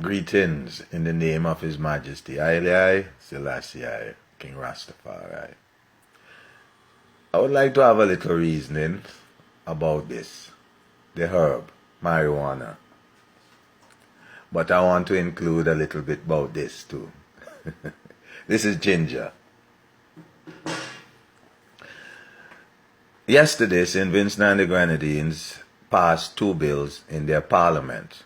Greetings in the name of His Majesty Haile Selassie King Rastafari. I would like to have a little reasoning about this, the herb, marijuana. But I want to include a little bit about this too. This is ginger. Yesterday, St. Vincent and the Grenadines passed two bills in their parliament.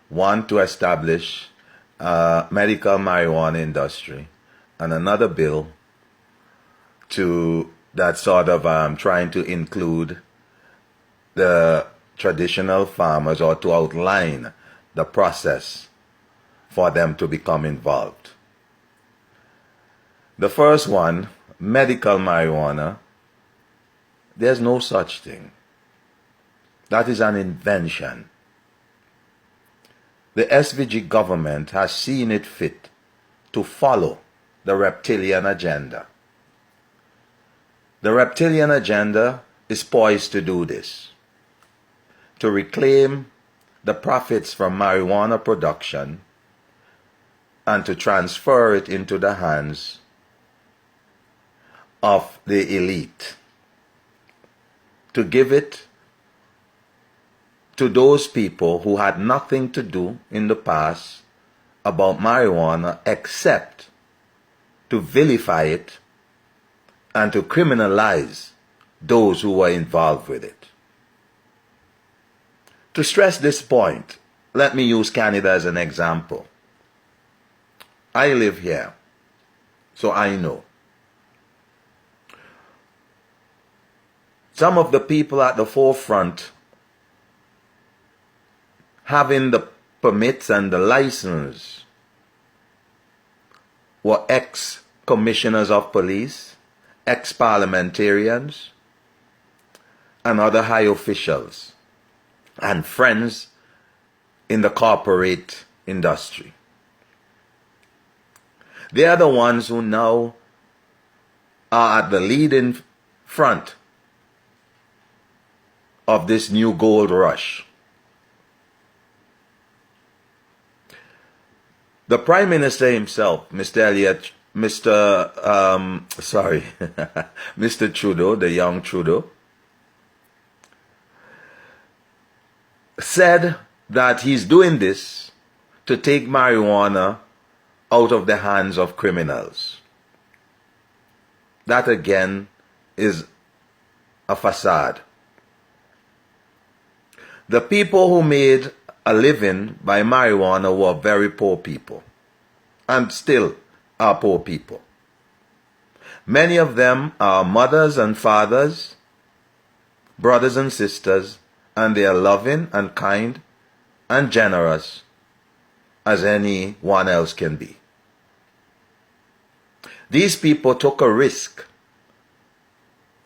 One to establish a medical marijuana industry, and another bill that sort of trying to include the traditional farmers, or to outline the process for them to become involved. The first one, medical marijuana, there's no such thing. That is an invention. The SVG government has seen it fit to follow the reptilian agenda. The reptilian agenda is poised to do this, to reclaim the profits from marijuana production and to transfer it into the hands of the elite, to give it to those people who had nothing to do in the past about marijuana except to vilify it and to criminalize those who were involved with it. To stress this point, let me use Canada as an example. I live here, so I know. Some of the people at the forefront having the permits and the license were ex-commissioners of police, ex-parliamentarians, and other high officials, and friends in the corporate industry. They are the ones who now are at the leading front of this new gold rush. The Prime Minister himself, Mr. Trudeau, the young Trudeau, said that he's doing this to take marijuana out of the hands of criminals. That again is a facade. The people who made a living by marijuana were very poor people, and still are poor people. Many of them are mothers and fathers, brothers and sisters, and they are loving and kind and generous as anyone else can be. These people took a risk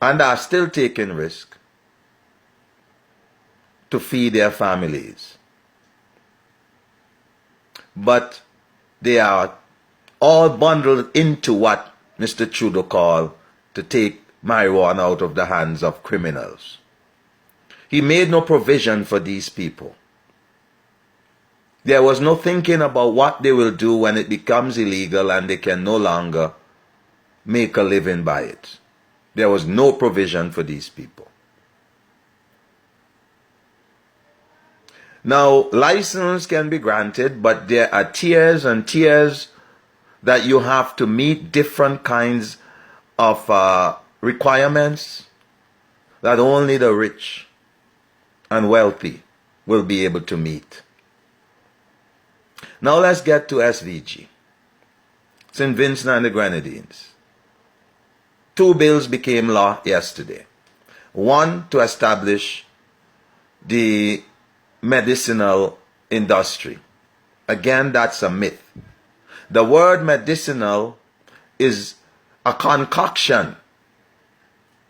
and are still taking risk to feed their families. But they are all bundled into what Mr. Trudeau called to take marijuana out of the hands of criminals. He made no provision for these people. There was no thinking about what they will do when it becomes illegal and they can no longer make a living by it. There was no provision for these people. Now, license can be granted, but there are tiers and tiers that you have to meet, different kinds of requirements that only the rich and wealthy will be able to meet. Now let's get to SVG, St. Vincent and the Grenadines. Two bills became law yesterday. One to establish the medicinal industry. Again, that's a myth. The word medicinal is a concoction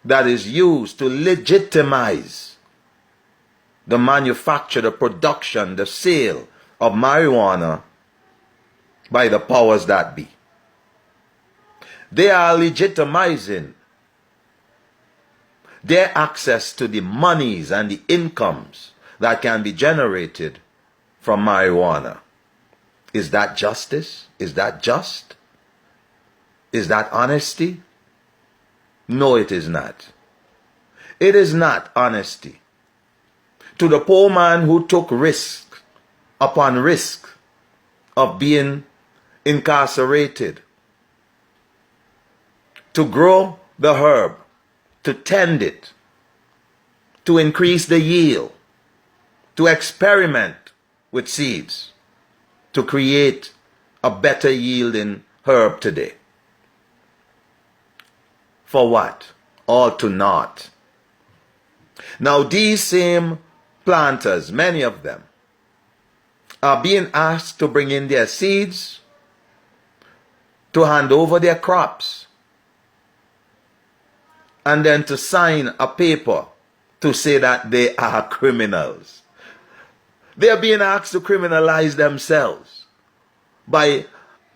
that is used to legitimize the manufacture, the production, the sale of marijuana by the powers that be. They are legitimizing their access to the monies and the incomes that can be generated from marijuana. Is that justice? Is that just? Is that honesty? No, it is not. It is not honesty. To the poor man who took risk upon risk of being incarcerated, to grow the herb, to tend it, to increase the yield, to experiment with seeds, to create a better yielding herb today. For what? All to naught. Now these same planters, many of them, are being asked to bring in their seeds, to hand over their crops, and then to sign a paper to say that they are criminals. They are being asked to criminalize themselves by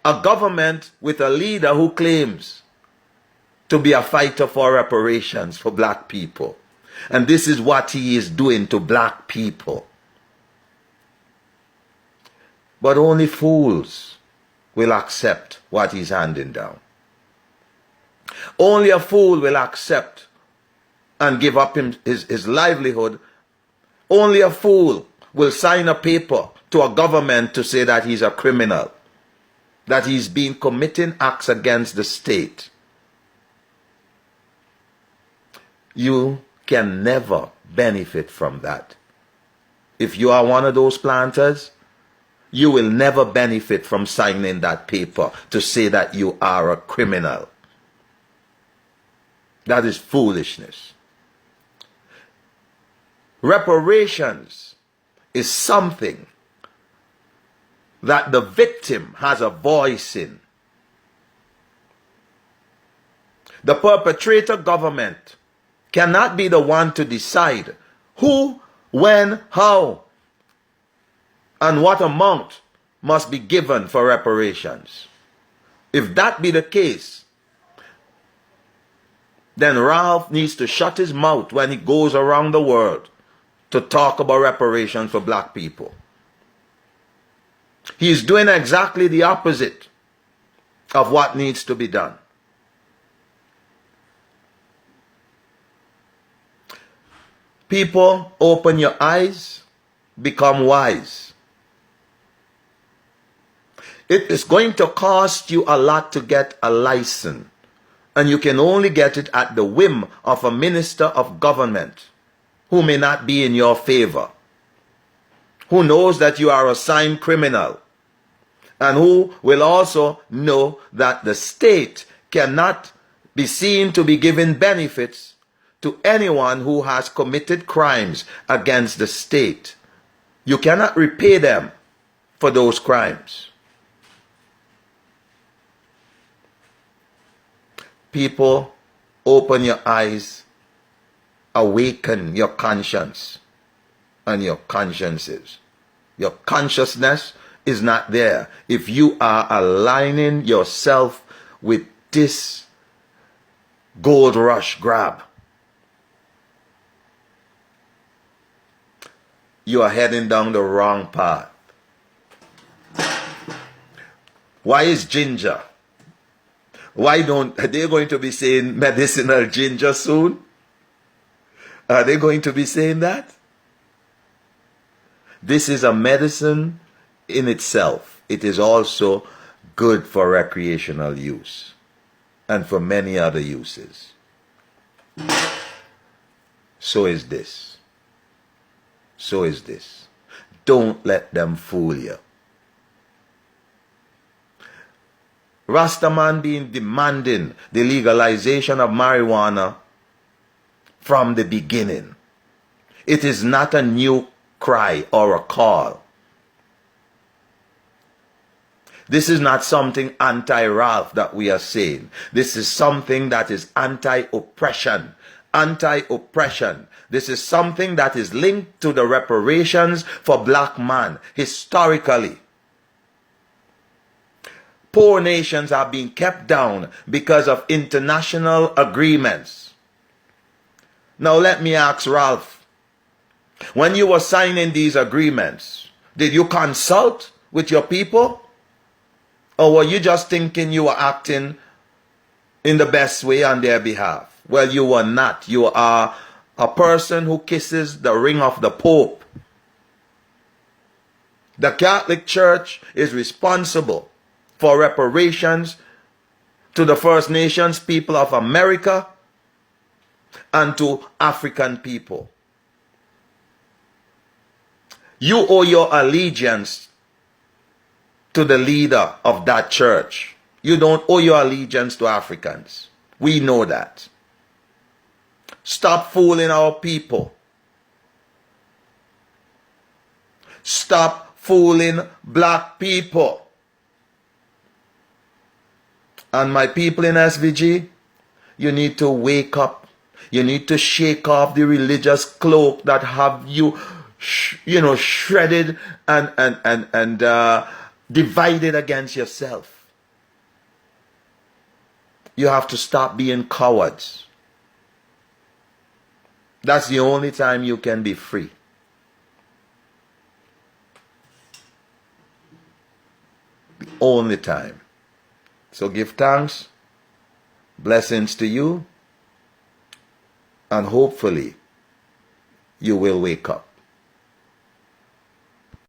a government with a leader who claims to be a fighter for reparations for black people. And this is what he is doing to black people. But only fools will accept what he's handing down. Only a fool will accept and give up his livelihood. Only a fool will sign a paper to a government to say that he's a criminal, that he's been committing acts against the state. You can never benefit from that. If you are one of those planters, you will never benefit from signing that paper to say that you are a criminal. That is foolishness. Reparations is something that the victim has a voice in. The perpetrator government cannot be the one to decide who, when, how, and what amount must be given for reparations. If that be the case, then Ralph needs to shut his mouth when he goes around the world to talk about reparations for black people. He is doing exactly the opposite of what needs to be done. People, open your eyes, become wise. It is going to cost you a lot to get a license, and you can only get it at the whim of a minister of government who may not be in your favor, who knows that you are a signed criminal, and who will also know that the state cannot be seen to be giving benefits to anyone who has committed crimes against the state. You cannot repay them for those crimes. People, open your eyes, awaken your conscience and your consciences. Your consciousness is not there if you are aligning yourself with this gold rush grab. You are heading down the wrong path. Why is ginger? Why don't they going to be saying medicinal ginger soon? Are they going to be saying that? This is a medicine in itself. It is also good for recreational use and for many other uses. So is this. So is this. Don't let them fool you. Rastaman been demanding the legalization of marijuana from the beginning. It is not a new cry or a call. This is not something anti-Ralph that we are saying. This is something that is anti-oppression. Anti-oppression. This is something that is linked to the reparations for black man historically. Poor nations are being kept down because of international agreements. Now let me ask Ralph, when you were signing these agreements, Did you consult with your people? Or were you just thinking you were acting in the best way on their behalf? Well, you were not. You are a person who kisses the ring of the Pope. The Catholic Church is responsible for reparations to the First Nations people of America and to African people. You owe your allegiance to the leader of that church. You don't owe your allegiance to Africans. We know that. Stop fooling our people. Stop fooling black people. And my people in SVG, you need to wake up. You need to shake off the religious cloak that have you, shredded and divided against yourself. You have to stop being cowards. That's the only time you can be free. The only time. So give thanks, blessings to you, and hopefully you will wake up.